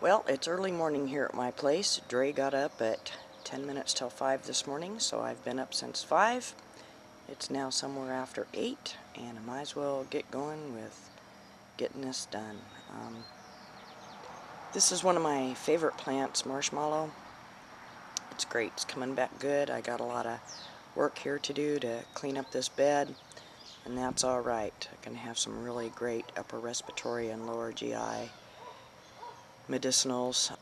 Well, it's early morning here at my place. Dre got up at 10 minutes till 5 this morning, so I've been up since 5. It's now somewhere after 8, and I might as well get going with getting this done. This is one of my favorite plants, marshmallow. It's great. It's coming back good. I got a lot of work here to do to clean up this bed, and that's alright. I can have some really great upper respiratory and lower GI medicinals.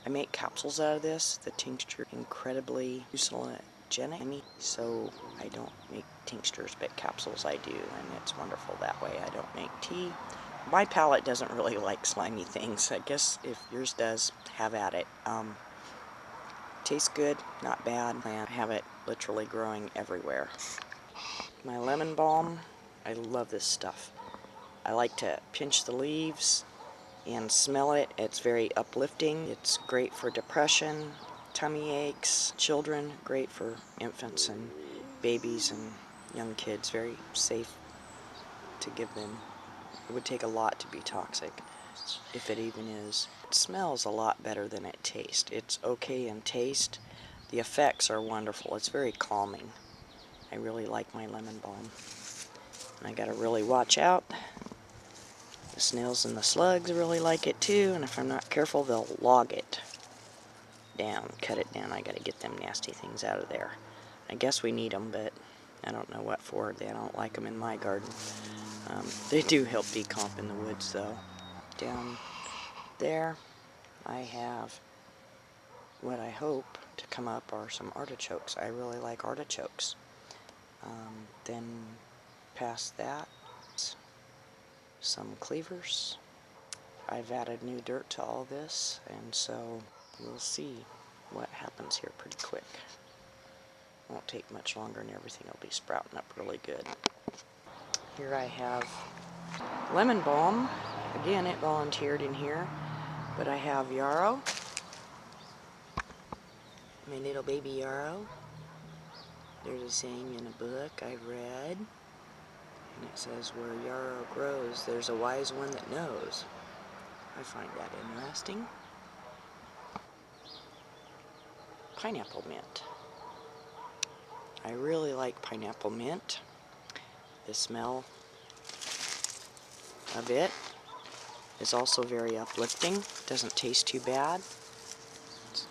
I make capsules out of this. The tincture incredibly hallucinogenic, so I don't make tinctures, but capsules I do, and it's wonderful that way. I don't make tea. My palate doesn't really like slimy things. I guess if yours does, have at it. Tastes good, not bad. I have it literally growing everywhere. My lemon balm, I love this stuff. I like to pinch the leaves and smell it. It's very uplifting. It's great for depression, tummy aches, children, great for infants and babies and young kids. Very safe to give them. It would take a lot to be toxic, if it even is. It smells a lot better than it tastes. It's okay in taste. The effects are wonderful. It's very calming. I really like my lemon balm. And I gotta really watch out. The snails and the slugs really like it too, and if I'm not careful, they'll log it down, cut it down. I gotta get them nasty things out of there. I guess we need them, but I don't know what for. They don't like them in my garden. They do help decomp in the woods, though. Down there, I have what I hope to come up are some artichokes. I really like artichokes. Then past that, some cleavers. I've added new dirt to all this, and so we'll see what happens here pretty quick. Won't take much longer and everything will be sprouting up really good. Here I have lemon balm. Again, it volunteered in here, but I have yarrow, my little baby yarrow. There's a saying in a book I read, and it says, where yarrow grows, there's a wise one that knows. I find that interesting. Pineapple mint. I really like pineapple mint. The smell of it is also very uplifting. Doesn't taste too bad. It's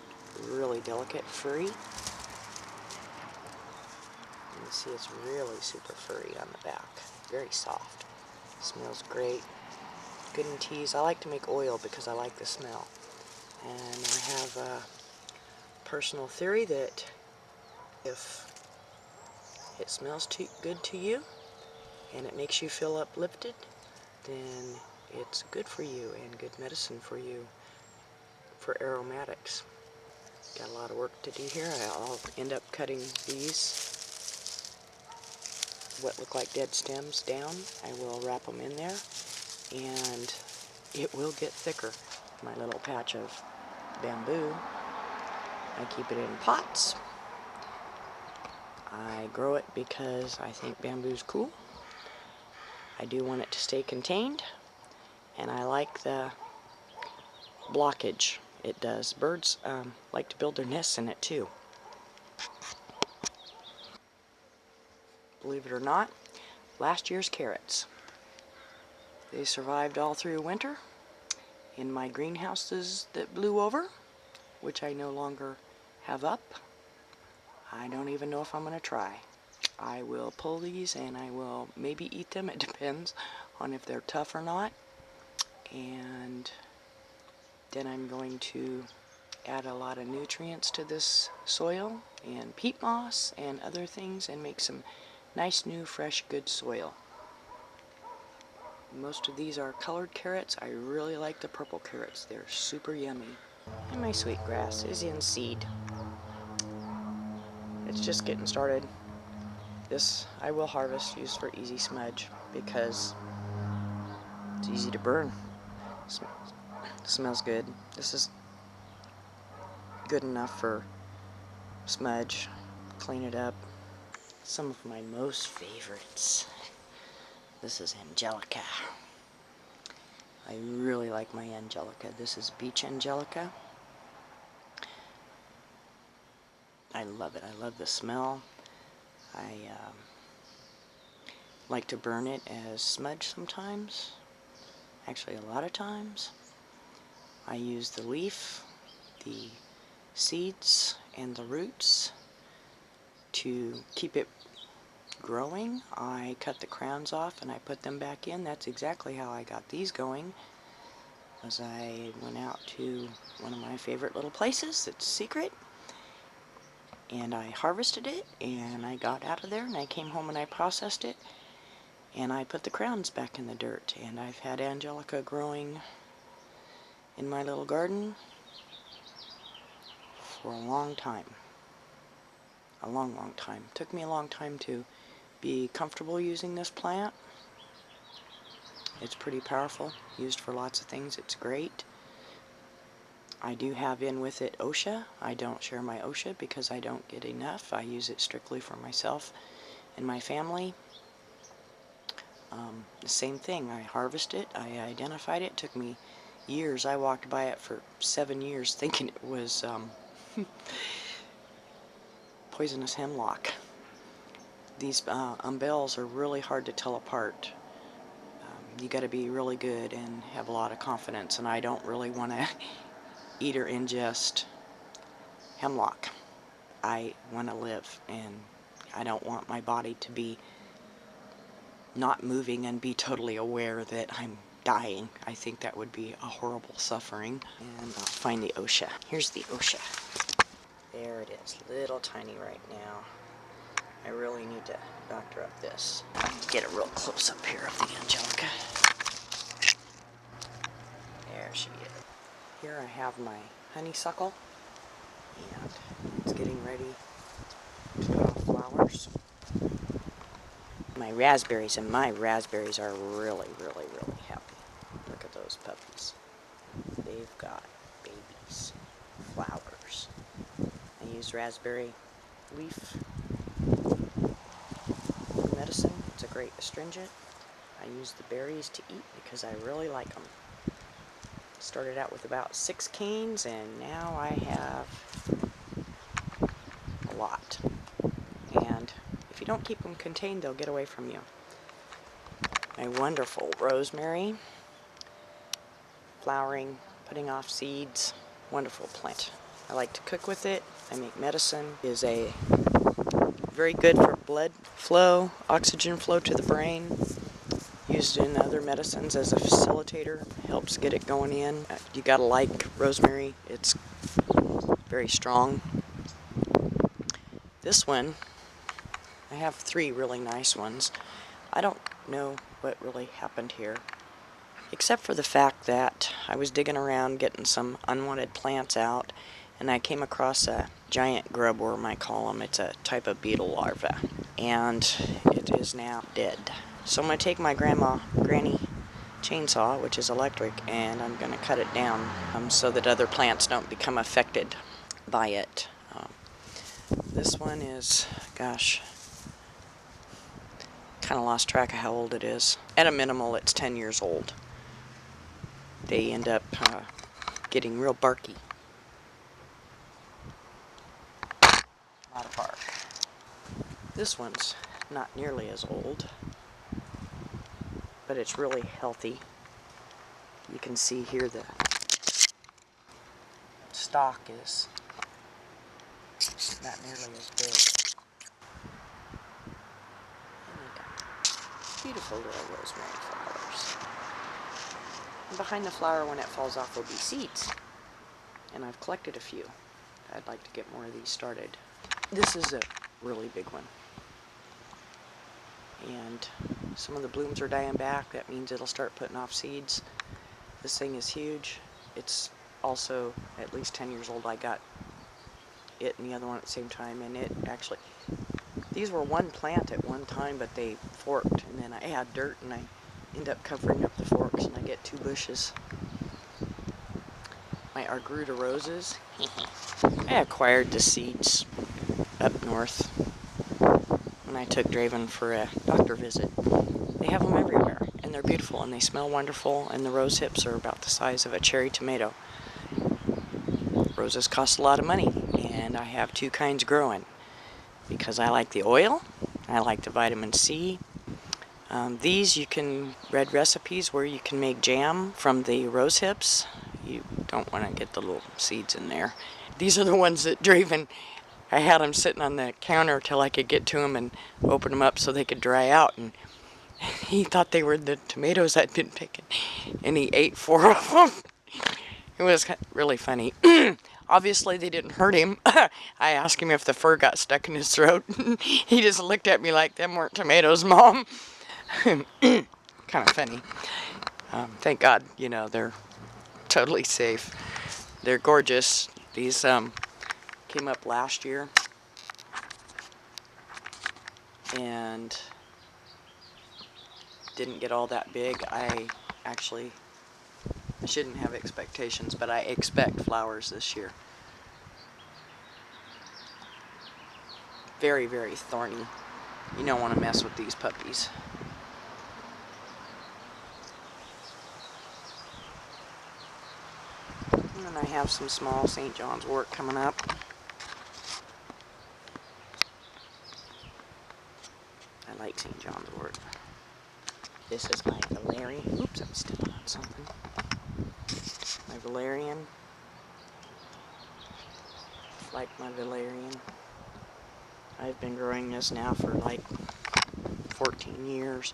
really delicate, furry. You can see it's really super furry on the back. Very soft. Smells great. Good in teas. I like to make oil because I like the smell. And I have a personal theory that if it smells too good to you and it makes you feel uplifted, then it's good for you and good medicine for you for aromatics. Got a lot of work to do here. I'll end up cutting these, what look like dead stems, down. I will wrap them in there, and it will get thicker. My little patch of bamboo, I keep it in pots. I grow it because I think bamboo's cool. I do want it to stay contained, and I like the blockage it does. Birds like to build their nests in it too. Believe it or not, last year's carrots. They survived all through winter in my greenhouses that blew over, which I no longer have up. I don't even know if I'm going to try. I will pull these and I will maybe eat them. It depends on if they're tough or not. And then I'm going to add a lot of nutrients to this soil and peat moss and other things and make some nice new fresh good soil. Most of these are colored carrots. I really like the purple carrots. They're super yummy. And my sweetgrass is in seed. It's just getting started. This I will harvest, use for easy smudge because it's easy to burn. Smells good. This is good enough for smudge. Clean it up. Some of my most favorites. This is Angelica. I really like my angelica. This is beach angelica. I love it. I love the smell. I like to burn it as smudge sometimes. Actually, a lot of times. I use the leaf, the seeds, and the roots to keep it growing. I cut the crowns off and I put them back in. That's exactly how I got these going. Was I went out to one of my favorite little places that's secret, and I harvested it, and I got out of there, and I came home and I processed it, and I put the crowns back in the dirt. And I've had angelica growing in my little garden for a long time. A long, long time. It took me a long time to be comfortable using this plant. It's pretty powerful, used for lots of things. It's great. I do have in with it OSHA. I don't share my OSHA because I don't get enough. I use it strictly for myself and my family. The same thing. I harvested it. I identified it. It took me years. I walked by it for 7 years thinking it was poisonous hemlock. These umbels are really hard to tell apart. You got to be really good and have a lot of confidence, and I don't really want to eat or ingest hemlock. I want to live, and I don't want my body to be not moving and be totally aware that I'm dying. I think that would be a horrible suffering. And I'll find the OSHA. Here's the OSHA. There it is, little tiny right now. I really need to doctor up this. Get a real close up here of the angelica. There she is. Here I have my honeysuckle, and it's getting ready to put off flowers. My raspberries, and my raspberries are really, really, really happy. Look at those puppies. They've got babies, flowers. I use raspberry leaf for medicine. It's a great astringent. I use the berries to eat because I really like them. Started out with about 6 canes, and now I have a lot. And if you don't keep them contained, they'll get away from you. My wonderful rosemary, flowering, putting off seeds, wonderful plant. I like to cook with it. I make medicine. It is a very good for blood flow, oxygen flow to the brain. Used in other medicines as a facilitator, helps get it going in. You gotta like rosemary, it's very strong. This one, I have 3 really nice ones. I don't know what really happened here, except for the fact that I was digging around getting some unwanted plants out, and I came across a giant grubworm, I call them. It's a type of beetle larva, and it is now dead. So I'm going to take my granny chainsaw, which is electric, and I'm going to cut it down so that other plants don't become affected by it. This one is, gosh, kind of lost track of how old it is. At a minimal, it's 10 years old. They end up getting real barky. A lot of bark. This one's not nearly as old, but it's really healthy. You can see here the stalk is not nearly as big. And we got beautiful little rosemary flowers. And behind the flower, when it falls off, will be seeds. And I've collected a few. I'd like to get more of these started. This is a really big one. And some of the blooms are dying back. That means it'll start putting off seeds. This thing is huge. It's also at least 10 years old. I got it and the other one at the same time, and it actually, these were one plant at one time, but they forked, and then I add dirt and I end up covering up the forks, and I get 2 bushes. My Argyruta roses. I acquired the seeds up north when I took Draven for a doctor visit. They have them everywhere, and they're they're beautiful and they smell wonderful, and the rose hips are about the size of a cherry tomato. Roses cost a lot of money, and I have two kinds growing because I like the oil, I like the vitamin C. These you can read recipes where you can make jam from the rose hips. You don't want to get the little seeds in there. These are the ones that Draven, I had them sitting on the counter till I could get to them and open them up so they could dry out, and he thought they were the tomatoes I'd been picking, and he ate 4 of them. It was really funny. Obviously, they didn't hurt him. I asked him if the fur got stuck in his throat. He just looked at me like, them weren't tomatoes, Mom. Kind of funny. Thank God, you know, they're totally safe. They're gorgeous. These came up last year. And didn't get all that big. I shouldn't have expectations, but I expect flowers this year. Very, very thorny. You don't want to mess with these puppies. And then I have some small St. John's wort coming up. I like St. John's wort. This is my valerian. Oops, I'm stepping on something. My valerian. Like my valerian. I've been growing this now for like 14 years.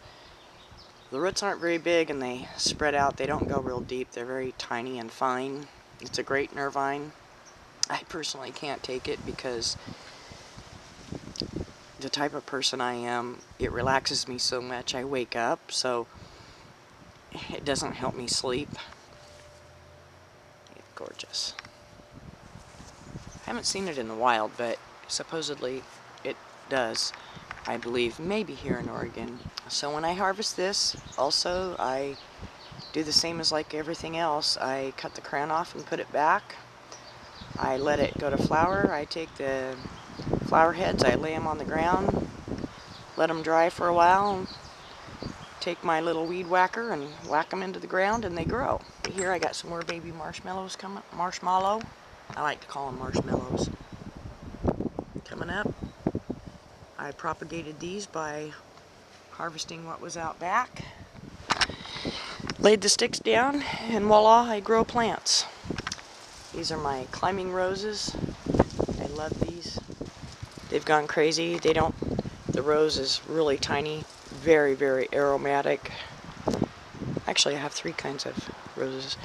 The roots aren't very big and they spread out. They don't go real deep. They're very tiny and fine. It's a great nervine. I personally can't take it because the type of person I am, it relaxes me so much I wake up, so it doesn't help me sleep. It's gorgeous. I haven't seen it in the wild, but supposedly it does, I believe, maybe here in Oregon. So when I harvest this, also I do the same as like everything else. I cut the crown off and put it back. I let it go to flower. I take the flower heads, I lay them on the ground, let them dry for a while, and take my little weed whacker and whack them into the ground, and they grow. Here I got some more baby marshmallows coming. Marshmallow. I like to call them marshmallows. Coming up. I propagated these by harvesting what was out back. Laid the sticks down, and voila, I grow plants. These are my climbing roses. I love these. They've gone crazy. The rose is really tiny, very, very aromatic. Actually, I have 3 kinds of roses.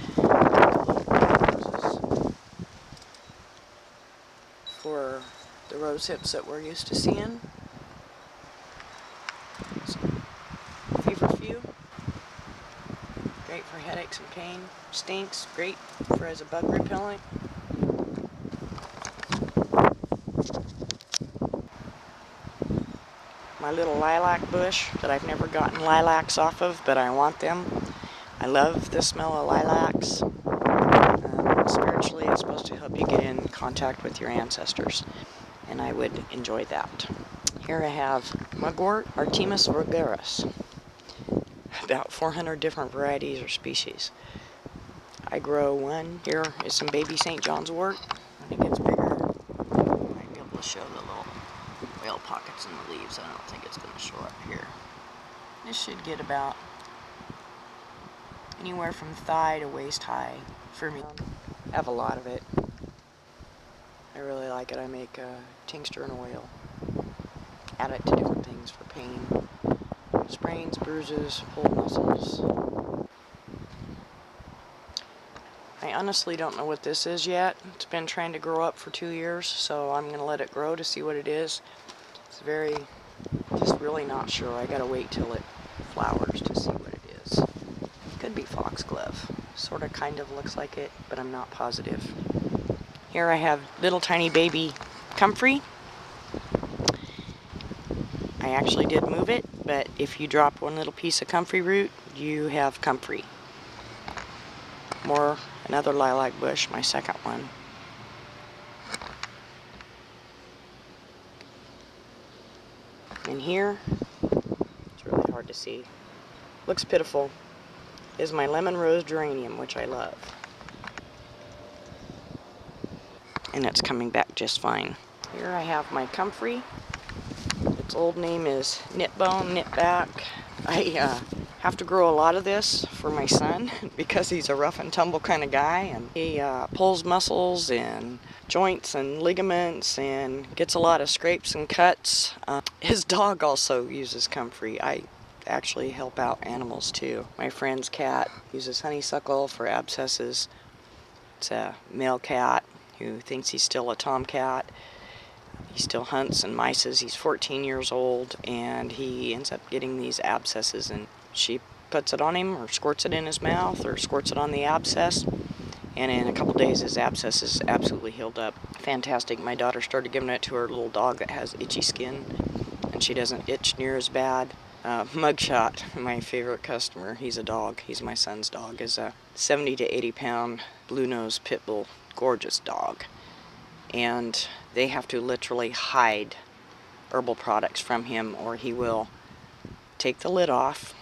For the rose hips that we're used to seeing. Feverfew, great for headaches and pain. Stinks, great for as a bug repellent. My little lilac bush that I've never gotten lilacs off of, but I want them. I love the smell of lilacs. Spiritually, it's supposed to help you get in contact with your ancestors, and I would enjoy that. Here I have mugwort, Artemis vulgaris. About 400 different varieties or species. I grow one. Here is some baby St. John's wort. When it gets bigger, I might be able to show the little whale pockets in the leaves. I don't think it's going to show up here. This should get about anywhere from thigh to waist high for me. I have a lot of it. I really like it. I make a tincture and oil. Add it to different things for pain. Sprains, bruises, pulled muscles. I honestly don't know what this is yet. It's been trying to grow up for 2 years, so I'm going to let it grow to see what it is. It's just really not sure. I gotta wait till it flowers to see what it is. Could be foxglove. Sort of kind of looks like it, but I'm not positive. Here I have little tiny baby comfrey. I actually did move it, but if you drop one little piece of comfrey root, you have comfrey. Another lilac bush, my second one. And here, it's really hard to see, looks pitiful, is my lemon rose geranium, which I love. And it's coming back just fine. Here I have my comfrey. Its old name is Knitbone, Knitback. I have to grow a lot of this for my son because he's a rough and tumble kind of guy, and he pulls muscles and joints and ligaments and gets a lot of scrapes and cuts. His dog also uses comfrey. I actually help out animals too. My friend's cat uses honeysuckle for abscesses. It's a male cat who thinks he's still a tomcat. He still hunts and mices. He's 14 years old, and he ends up getting these abscesses, and she puts it on him or squirts it in his mouth or squirts it on the abscess, and in a couple days his abscess is absolutely healed up. Fantastic. My daughter started giving it to her little dog that has itchy skin, and she doesn't itch near as bad. Mugshot, my favorite customer, he's a dog. He's my son's dog. Is a 70 to 80 pound blue nose pit bull, gorgeous dog. And they have to literally hide herbal products from him, or he will take the lid off.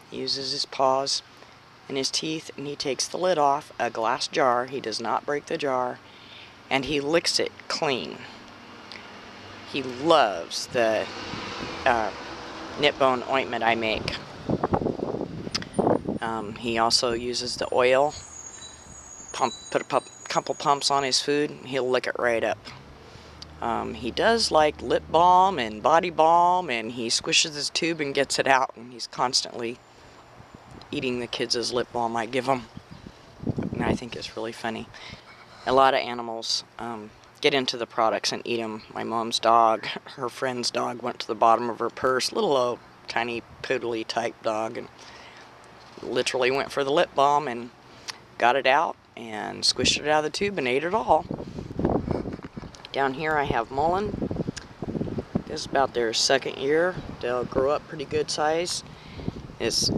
He uses his paws and his teeth, and he takes the lid off a glass jar. He does not break the jar, and he licks it clean. He loves the Knitbone ointment I make. He also uses the oil. Put a couple pumps on his food, and he'll lick it right up. He does like lip balm and body balm, and he squishes his tube and gets it out, and he's constantly eating the kids' lip balm I give him, and I think it's really funny. A lot of animals get into the products and eat them. My mom's dog, her friend's dog, went to the bottom of her purse, little old tiny poodly type dog, and literally went for the lip balm and got it out and squished it out of the tube and ate it all. Down here I have mullein. This is about their second year. They'll grow up pretty good size. It's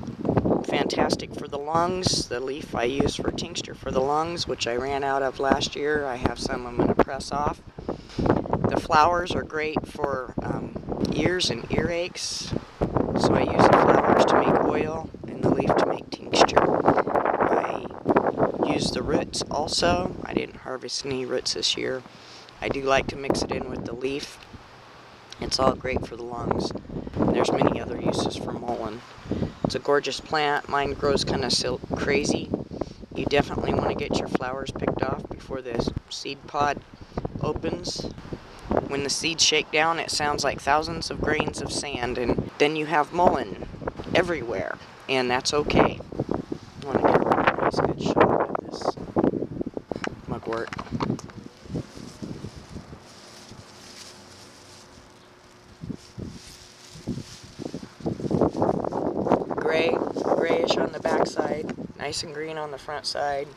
fantastic for the lungs. The leaf I use for tincture for the lungs, which I ran out of last year. I have some I'm going to press off. The flowers are great for ears and earaches, so I use the flowers to make oil and the leaf to make tincture. I use the roots also. I didn't harvest any roots this year. I do like to mix it in with the leaf. It's all great for the lungs. There's many other uses for mullein. It's a gorgeous plant. Mine grows kind of crazy. You definitely want to get your flowers picked off before the seed pod opens. When the seeds shake down, it sounds like thousands of grains of sand, and then you have mullein everywhere, and that's okay. I want to get a nice good shot of this mugwort. Grayish on the back side, nice and green on the front side.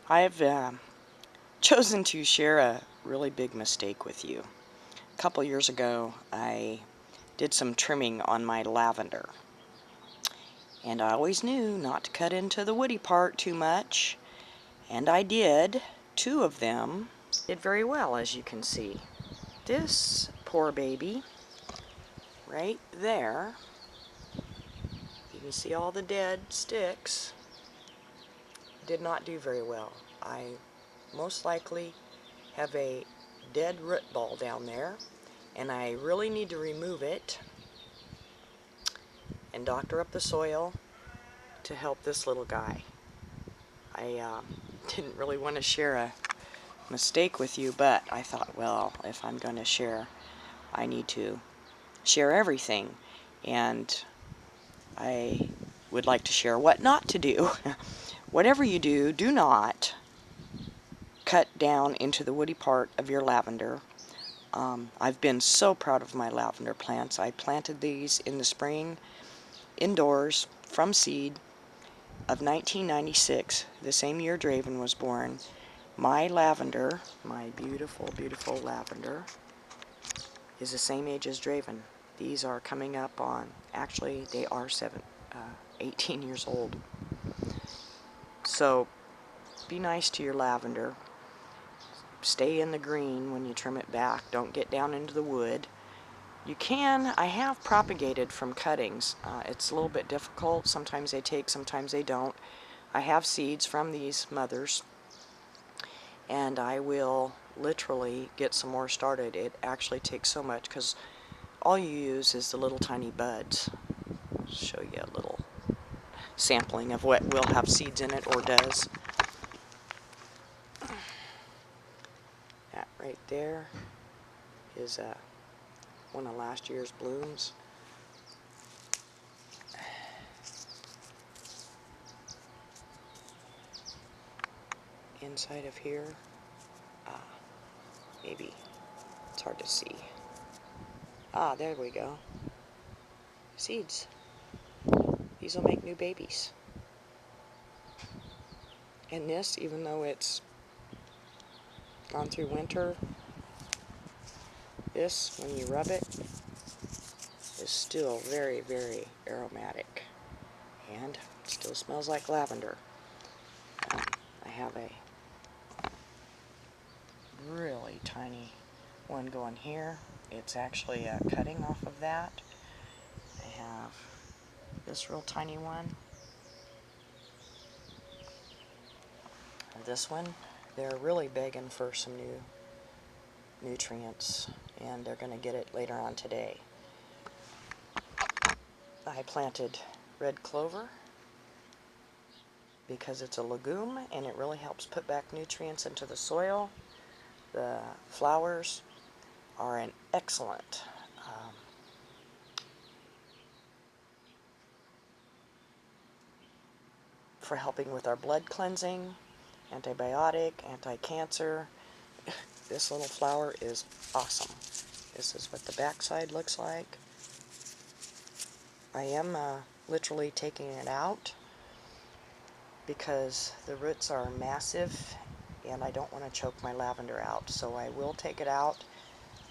I've chosen to share a really big mistake with you. A couple years ago, I did some trimming on my lavender, and I always knew not to cut into the woody part too much, and I did. 2 of them did very well, as you can see. This poor baby right there, you can see all the dead sticks, did not do very well. I most likely have a dead root ball down there, and I really need to remove it and doctor up the soil to help this little guy. I didn't really want to share a mistake with you, but I thought, well, if I'm going to share, I need to share everything, and I would like to share what not to do. Whatever you do, do not cut down into the woody part of your lavender. I've been so proud of my lavender plants. I planted these in the spring indoors from seed of 1996, the same year Draven was born. My lavender, my beautiful, beautiful lavender, is the same age as Draven. These are coming up on, actually they are 18 years old. So be nice to your lavender. Stay in the green when you trim it back. Don't get down into the wood. You can. I have propagated from cuttings. It's a little bit difficult. Sometimes they take, sometimes they don't. I have seeds from these mothers, and I will literally get some more started. It actually takes so much because all you use is the little tiny buds. I'll show you a little sampling of what will have seeds in it or does. That right there is one of last year's blooms. Inside of here, maybe it's hard to see. There we go. Seeds. These will make new babies. And this, even though it's gone through winter, this, when you rub it, is still very, very aromatic. And it still smells like lavender. I have a really tiny one going here. It's actually a cutting off of that. I have this real tiny one. And this one, they're really begging for some new nutrients, and they're going to get it later on today. I planted red clover because it's a legume and it really helps put back nutrients into the soil. The flowers are an excellent for helping with our blood cleansing, antibiotic, anti-cancer. This little flower is awesome. This is what the backside looks like. I am literally taking it out because the roots are massive and I don't want to choke my lavender out. So I will take it out.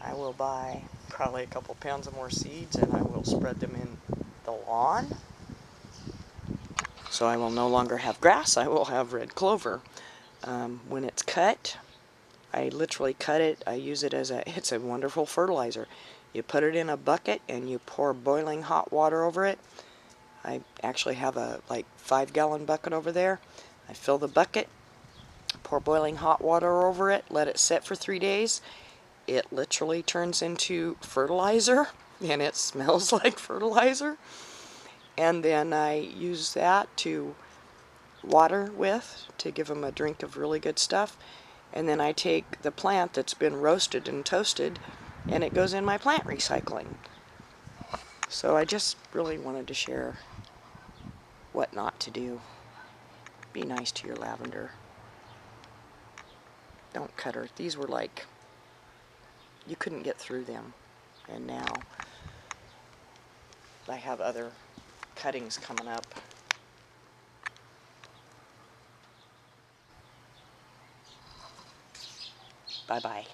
I will buy probably a couple pounds of more seeds and I will spread them in the lawn. So I will no longer have grass, I will have red clover. When it's cut, I literally cut it. I use it as it's a wonderful fertilizer. You put it in a bucket and you pour boiling hot water over it. I actually have a 5-gallon bucket over there. I fill the bucket, pour boiling hot water over it, let it sit for 3 days. It literally turns into fertilizer and it smells like fertilizer. And then I use that to water with to give them a drink of really good stuff. And then I take the plant that's been roasted and toasted and it goes in my plant recycling. So I just really wanted to share what not to do. Be nice to your lavender. Don't cut her. These were like, you couldn't get through them. And now I have other cuttings coming up. Bye-bye.